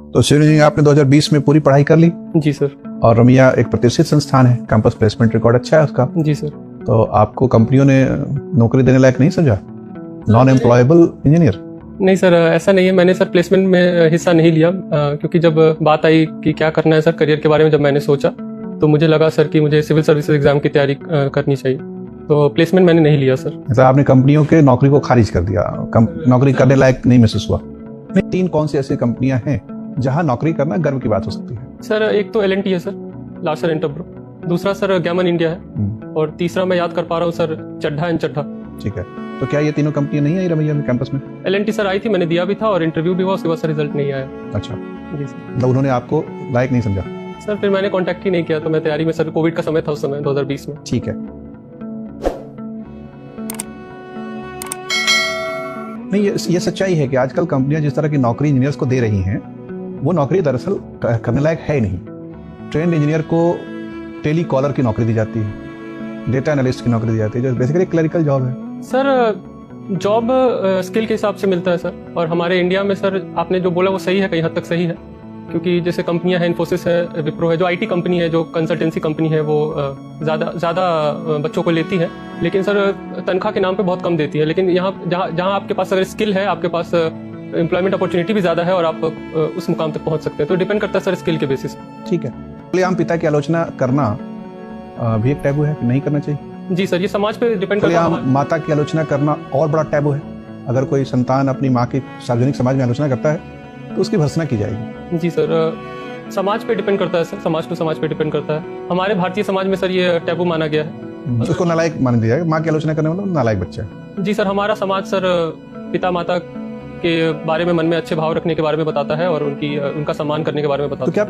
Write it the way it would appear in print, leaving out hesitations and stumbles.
तो civil engineering आपने 2020 में पूरी पढ़ाई कर ली जी सर। और रमिया एक प्रतिष्ठित संस्थान है, कैंपस प्लेसमेंट रिकॉर्ड अच्छा है उसका। जी सर। तो आपको कंपनियों ने नौकरी देने लायक नहीं समझा, नॉन एम्प्लॉयबल इंजीनियर? नहीं सर, ऐसा नहीं है। मैंने सर प्लेसमेंट में हिस्सा नहीं लिया क्योंकि जब बात आई कि क्या करना है सर करियर के बारे में, जब मैंने सोचा तो मुझे लगा सर कि मुझे सिविल सर्विसेज एग्जाम की तैयारी करनी चाहिए, तो प्लेसमेंट मैंने नहीं लिया सर। ऐसा आपने कंपनियों के नौकरी को खारिज कर दिया, नौकरी करने लायक नहीं महसूस हुआ? नहीं, 3 कौन सी ऐसी कंपनियां हैं जहां नौकरी करना गर्व की बात हो सकती है? सर एक तो L&T है सर, लार्सन एंड टब्रो। दूसरा सर गैमन इंडिया है और तीसरा मैं याद कर पा रहा हूँ सर, चड्ढा एंड चड्ढा। ठीक है, तो क्या ये तीनों कंपनियां नहीं आई रमैया में कैंपस में? L&T सर आई थी, मैंने दिया भी था और इंटरव्यू भी हुआ, उसके बाद सर रिजल्ट नहीं आया। अच्छा, जी सर। मतलब उन्होंने आपको लायक नहीं समझा? सर फिर मैंने कांटेक्ट ही नहीं किया, तो मैं तैयारी में सर, कोविड का समय था उस समय 2020 में। ठीक है, नहीं ये सच्चाई है कि आजकल कंपनियां जिस तरह की नौकरी इंजीनियर्स को दे रही हैं वो नौकरी दरअसल करने लायक है ही नहीं। ट्रेंड इंजीनियर को टेली कॉलर की नौकरी दी जाती है, डेटा एनालिस्ट की नौकरी दी जाती है, जो बेसिकली क्लरिकल जॉब है। सर जॉब स्किल के हिसाब से मिलता है सर, और हमारे इंडिया में सर आपने जो बोला वो सही है, कहीं हद तक सही है, क्योंकि जैसे कंपनियां हैं, इन्फोसिस है, विप्रो है, जो आईटी कंपनी है, जो कंसल्टेंसी कंपनी है, वो ज़्यादा बच्चों को लेती है, लेकिन सर तनख्वाह के नाम पे बहुत कम देती है। लेकिन यहाँ जहाँ आपके पास अगर स्किल है, आपके पास एम्प्लॉयमेंट अपॉर्चुनिटी भी ज़्यादा है और आप उस मुकाम तक पहुँच सकते हैं, तो डिपेंड करता है सर स्किल के बेसिस। ठीक है, खुलेआम पिता की आलोचना करना भी एक टैबू है, नहीं करना चाहिए? जी सर, ये समाज पे डिपेंड करता है। माता की आलोचना करना और बड़ा टैबू है। अगर कोई संतान अपनी माँ की सार्वजनिक समाज में आलोचना करता है तो उसकी भर्त्सना की जाएगी। जी सर, समाज पे डिपेंड करता है सर, समाज टू समाज पे डिपेंड करता है। हमारे भारतीय समाज में सर ये टैबू माना गया है, उसको नालायक मान दिया जाएगा। माँ की आलोचना करने वाला नालायक बच्चा है। जी सर, हमारा समाज सर पिता माता के बारे में मन में अच्छे भाव रखने के बारे में बताता है और उनका सम्मान करने के बारे में बताता है। तो क्या